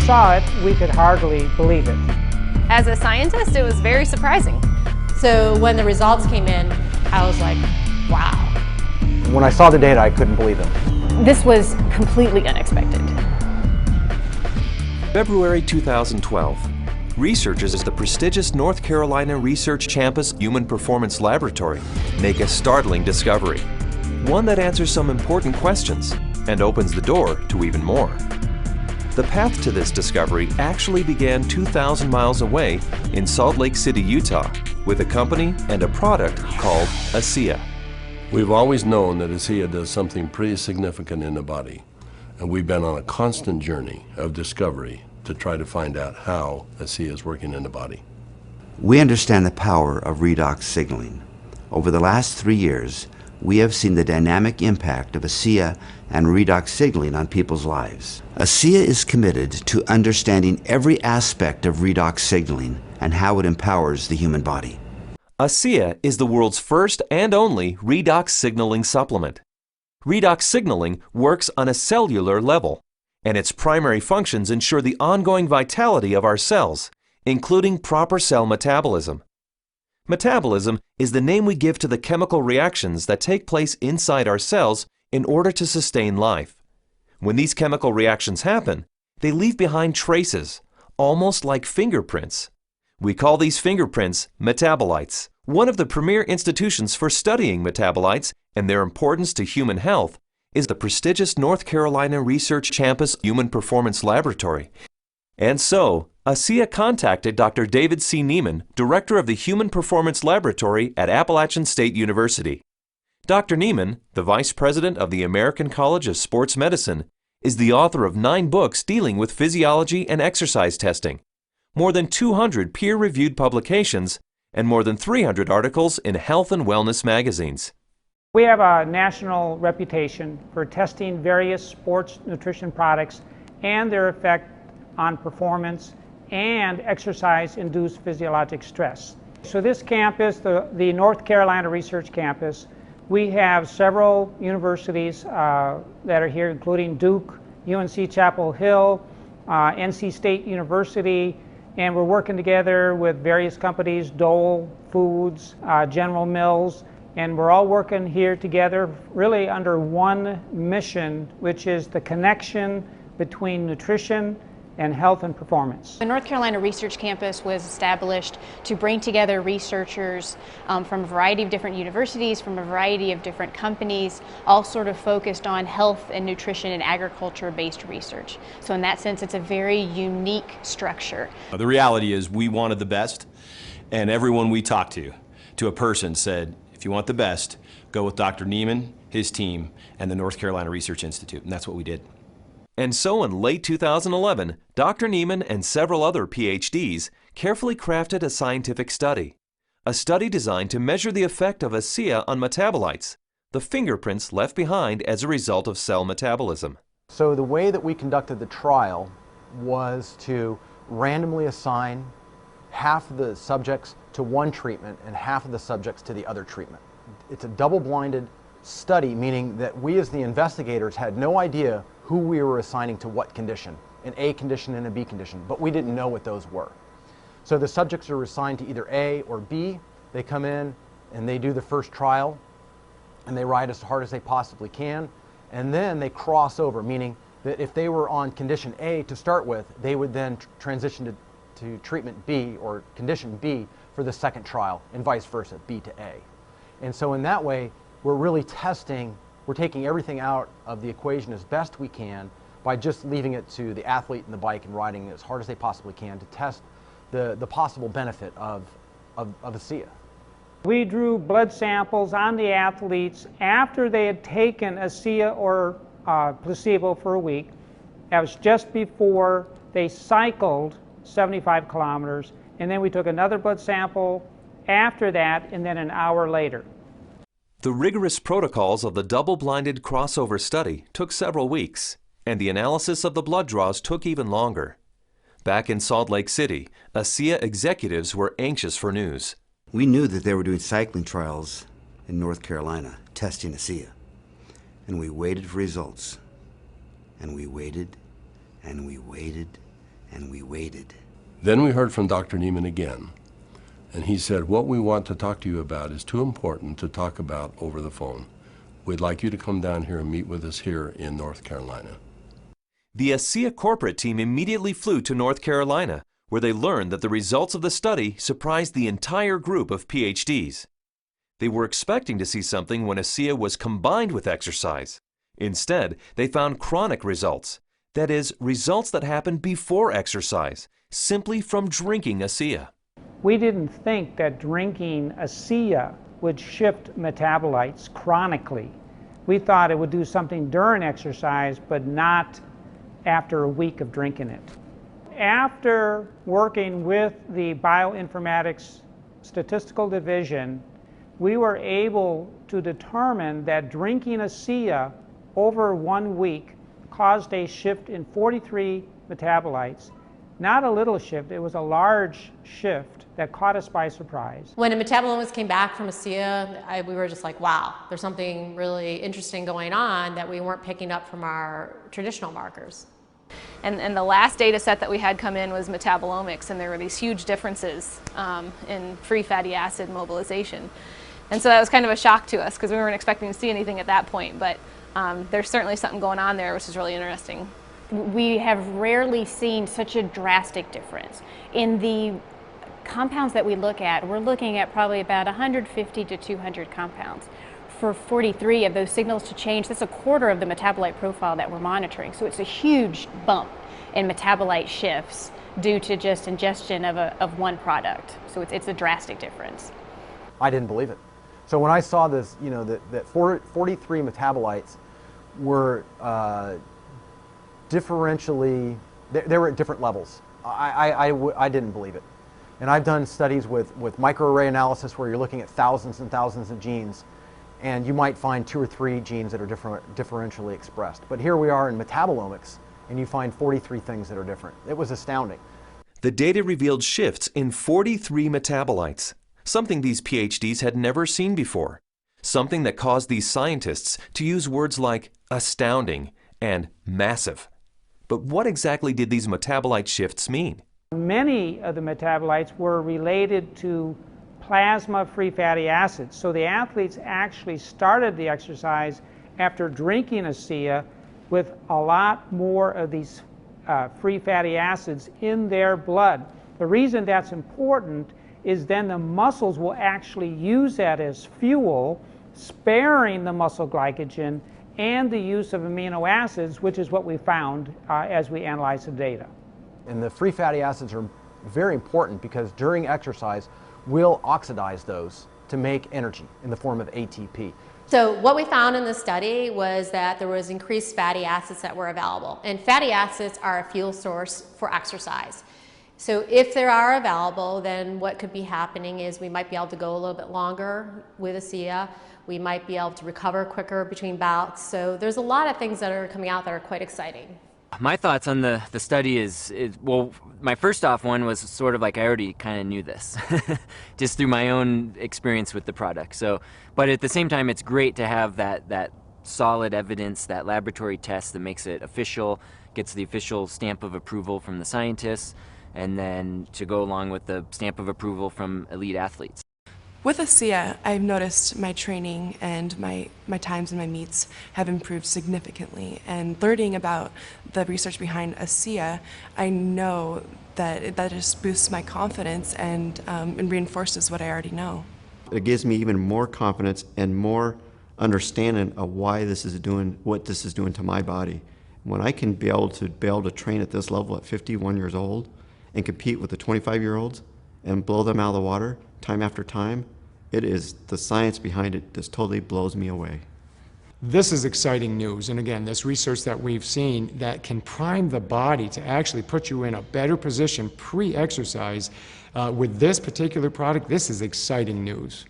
saw it, we could hardly believe it. As a scientist, it was very surprising. So when the results came in, I was like, wow. When I saw the data, I couldn't believe it. This was completely unexpected. February 2012. Researchers at the prestigious North Carolina Research Campus Human Performance Laboratory make a startling discovery. One that answers some important questions and opens the door to even more. The path to this discovery actually began 2,000 miles away in Salt Lake City, Utah, with a company and a product called ASEA. We've always known that ASEA does something pretty significant in the body, and we've been on a constant journey of discovery to try to find out how ASEA is working in the body. We understand the power of redox signaling. Over the last 3 years, we have seen the dynamic impact of ASEA and redox signaling on people's lives. ASEA is committed to understanding every aspect of redox signaling and how it empowers the human body. ASEA is the world's first and only redox signaling supplement. Redox signaling works on a cellular level, and its primary functions ensure the ongoing vitality of our cells, including proper cell metabolism. Metabolism is the name we give to the chemical reactions that take place inside our cells in order to sustain life. When these chemical reactions happen, they leave behind traces, almost like fingerprints. We call these fingerprints metabolites. One of the premier institutions for studying metabolites and their importance to human health is the prestigious North Carolina Research Campus Human Performance Laboratory. And so, ASEA contacted Dr. David C. Neiman, director of the Human Performance Laboratory at Appalachian State University. Dr. Neiman, the vice president of the American College of Sports Medicine, is the author of 9 books dealing with physiology and exercise testing, more than 200 peer-reviewed publications, and more than 300 articles in health and wellness magazines. We have a national reputation for testing various sports nutrition products and their effect on performance and exercise-induced physiologic stress. So this campus, the North Carolina Research Campus, we have several universities that are here, including Duke, UNC Chapel Hill, NC State University, and we're working together with various companies, Dole Foods, General Mills, and we're all working here together really under one mission, which is the connection between nutrition and health and performance. The North Carolina Research Campus was established to bring together researchers from a variety of different universities, from a variety of different companies, all sort of focused on health and nutrition and agriculture-based research. So in that sense, it's a very unique structure. The reality is we wanted the best, and everyone we talked to a person said, if you want the best, go with Dr. Neiman, his team, and the North Carolina Research Institute, and that's what we did. And so in late 2011, Dr. Neiman and several other PhDs carefully crafted a scientific study. A study designed to measure the effect of ASEA on metabolites, the fingerprints left behind as a result of cell metabolism. So the way that we conducted the trial was to randomly assign half of the subjects to one treatment and half of the subjects to the other treatment. It's a double-blinded study, meaning that we as the investigators had no idea who we were assigning to what condition, an A condition and a B condition, but we didn't know what those were. So the subjects are assigned to either A or B. They come in and they do the first trial and they ride as hard as they possibly can, and then they cross over, meaning that if they were on condition A to start with, they would then transition to treatment B or condition B for the second trial, and vice versa, B to A. And so in that way, we're really testing, we're taking everything out of the equation as best we can by just leaving it to the athlete and the bike and riding as hard as they possibly can to test the possible benefit of ASEA. We drew blood samples on the athletes after they had taken ASEA or placebo for a week. That was just before they cycled 75 kilometers, and then we took another blood sample after that, and then an hour later. The rigorous protocols of the double-blinded crossover study took several weeks, and the analysis of the blood draws took even longer. Back in Salt Lake City, ASEA executives were anxious for news. We knew that they were doing cycling trials in North Carolina, testing ASEA. And we waited for results. And we waited, and we waited, and we waited. Then we heard from Dr. Neiman again, and he said, what we want to talk to you about is too important to talk about over the phone. We'd like you to come down here and meet with us here in North Carolina. The ASEA corporate team immediately flew to North Carolina, where they learned that the results of the study surprised the entire group of PhDs. They were expecting to see something when ASEA was combined with exercise. Instead, they found chronic results. That is, results that happened before exercise, simply from drinking ASEA. We didn't think that drinking ASEA would shift metabolites chronically. We thought it would do something during exercise, but not after a week of drinking it. After working with the Bioinformatics Statistical Division, we were able to determine that drinking ASEA over 1 week caused a shift in 43 metabolites. Not a little shift, it was a large shift that caught us by surprise. When the metabolomics came back from ASEA, we were just like, wow, there's something really interesting going on that we weren't picking up from our traditional markers. And the last data set that we had come in was metabolomics, and there were these huge differences in free fatty acid mobilization. And so that was kind of a shock to us because we weren't expecting to see anything at that point, but there's certainly something going on there which is really interesting. We have rarely seen such a drastic difference. In the compounds that we look at, we're looking at probably about 150 to 200 compounds. For 43 of those signals to change, that's a quarter of the metabolite profile that we're monitoring. So it's a huge bump in metabolite shifts due to just ingestion of one product. So it's a drastic difference. I didn't believe it. So when I saw this, that 43 metabolites were differentially, they were at different levels. I didn't believe it. And I've done studies with microarray analysis where you're looking at thousands and thousands of genes, and you might find 2 or 3 genes that are differentially expressed. But here we are in metabolomics, and you find 43 things that are different. It was astounding. The data revealed shifts in 43 metabolites, something these PhDs had never seen before, something that caused these scientists to use words like astounding and massive. But what exactly did these metabolite shifts mean? Many of the metabolites were related to plasma free fatty acids. So the athletes actually started the exercise after drinking ASEA with a lot more of these free fatty acids in their blood. The reason that's important is then the muscles will actually use that as fuel, sparing the muscle glycogen and the use of amino acids, which is what we found as we analyzed the data. And the free fatty acids are very important because during exercise, we'll oxidize those to make energy in the form of ATP. So what we found in the study was that there was increased fatty acids that were available. And fatty acids are a fuel source for exercise. So if they are available, then what could be happening is we might be able to go a little bit longer with ASEA. We might be able to recover quicker between bouts. So there's a lot of things that are coming out that are quite exciting. My thoughts on the study is, well, my first off one was sort of like I already kind of knew this, just through my own experience with the product. So, but at the same time, it's great to have that solid evidence, that laboratory test that makes it official, gets the official stamp of approval from the scientists, and then to go along with the stamp of approval from elite athletes. With ASEA, I've noticed my training and my times and my meets have improved significantly. And learning about the research behind ASEA, I know that that just boosts my confidence and reinforces what I already know. It gives me even more confidence and more understanding of why this is doing what this is doing to my body. When I can be able to train at this level at 51 years old and compete with the 25-year-olds and blow them out of the water time after time, it is the science behind it just totally blows me away. This is exciting news, and again, this research that we've seen that can prime the body to actually put you in a better position pre-exercise with this particular product. This is exciting news.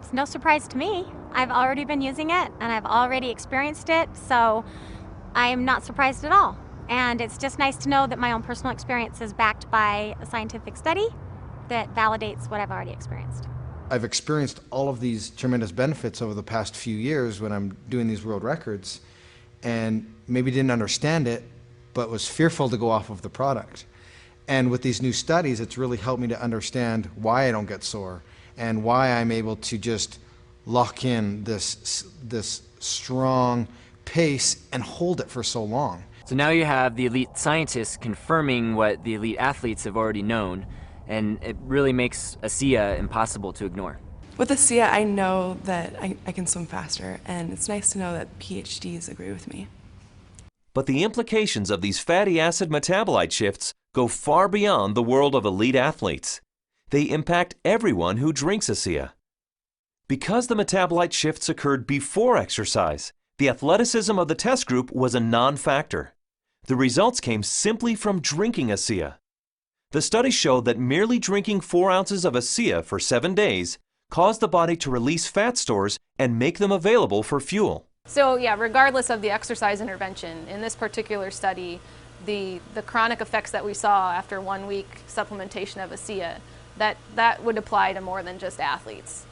It's no surprise to me. I've already been using it and I've already experienced it, so I am not surprised at all. And it's just nice to know that my own personal experience is backed by a scientific study that validates what I've already experienced. I've experienced all of these tremendous benefits over the past few years when I'm doing these world records, and maybe didn't understand it, but was fearful to go off of the product. And with these new studies, it's really helped me to understand why I don't get sore and why I'm able to just lock in this strong pace and hold it for so long. So now you have the elite scientists confirming what the elite athletes have already known, and it really makes ASEA impossible to ignore. With ASEA, I know that I can swim faster, and it's nice to know that PhDs agree with me. But the implications of these fatty acid metabolite shifts go far beyond the world of elite athletes. They impact everyone who drinks ASEA. Because the metabolite shifts occurred before exercise, the athleticism of the test group was a non-factor. The results came simply from drinking ASEA. The study showed that merely drinking 4 ounces of ASEA for 7 days caused the body to release fat stores and make them available for fuel. So yeah, regardless of the exercise intervention, in this particular study, the chronic effects that we saw after 1 week supplementation of ASEA, that would apply to more than just athletes.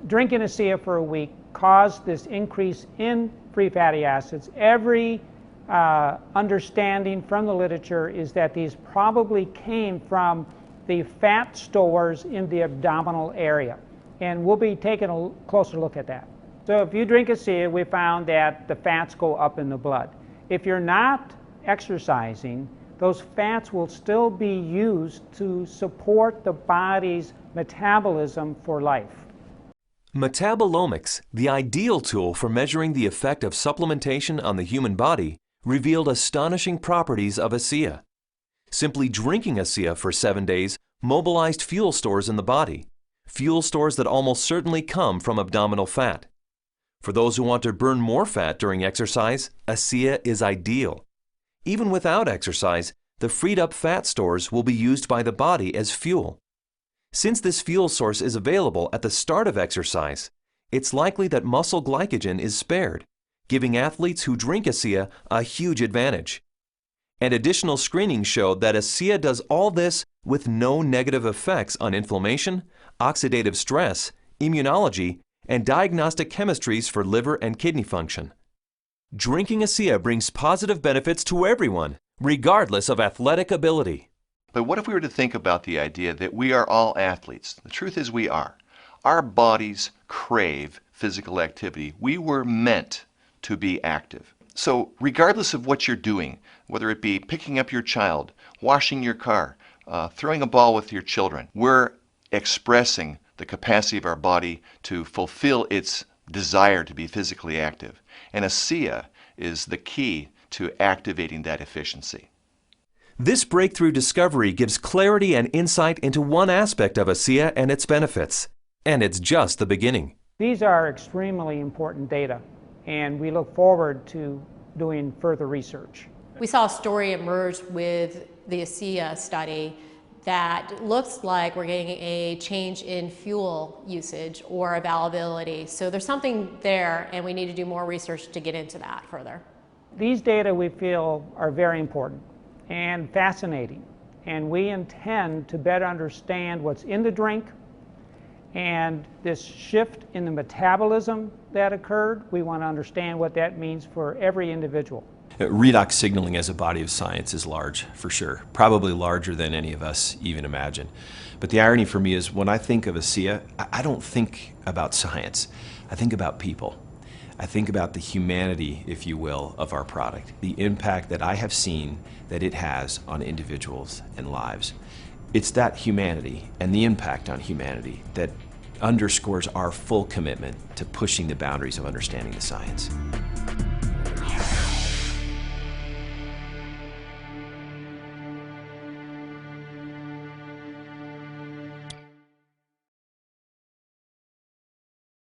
Drinking ASEA for a week caused this increase in free fatty acids. Every understanding from the literature is that these probably came from the fat stores in the abdominal area. And we'll be taking a closer look at that. So if you drink ASEA, we found that the fats go up in the blood. If you're not exercising, those fats will still be used to support the body's metabolism for life. Metabolomics, the ideal tool for measuring the effect of supplementation on the human body, revealed astonishing properties of ASEA. Simply drinking ASEA for 7 days mobilized fuel stores in the body, fuel stores that almost certainly come from abdominal fat. For those who want to burn more fat during exercise, ASEA is ideal. Even without exercise, the freed up fat stores will be used by the body as fuel. Since this fuel source is available at the start of exercise, it's likely that muscle glycogen is spared, giving athletes who drink ASEA a huge advantage. And additional screening showed that ASEA does all this with no negative effects on inflammation, oxidative stress, immunology, and diagnostic chemistries for liver and kidney function. Drinking ASEA brings positive benefits to everyone, regardless of athletic ability. But what if we were to think about the idea that we are all athletes? The truth is we are. Our bodies crave physical activity. We were meant to be active. So regardless of what you're doing, whether it be picking up your child, washing your car, throwing a ball with your children, we're expressing the capacity of our body to fulfill its desire to be physically active. And ASEA is the key to activating that efficiency. This breakthrough discovery gives clarity and insight into one aspect of ASEA and its benefits. And it's just the beginning. These are extremely important data, and we look forward to doing further research. We saw a story emerge with the ASEA study that looks like we're getting a change in fuel usage or availability. So there's something there, and we need to do more research to get into that further. These data we feel are very important and fascinating, and we intend to better understand what's in the drink and this shift in the metabolism that occurred. We want to understand what that means for every individual. Redox signaling as a body of science is large, for sure. Probably larger than any of us even imagine. But the irony for me is when I think of ASEA, I don't think about science. I think about people. I think about the humanity, if you will, of our product. The impact that I have seen that it has on individuals and lives. It's that humanity and the impact on humanity that underscores our full commitment to pushing the boundaries of understanding the science.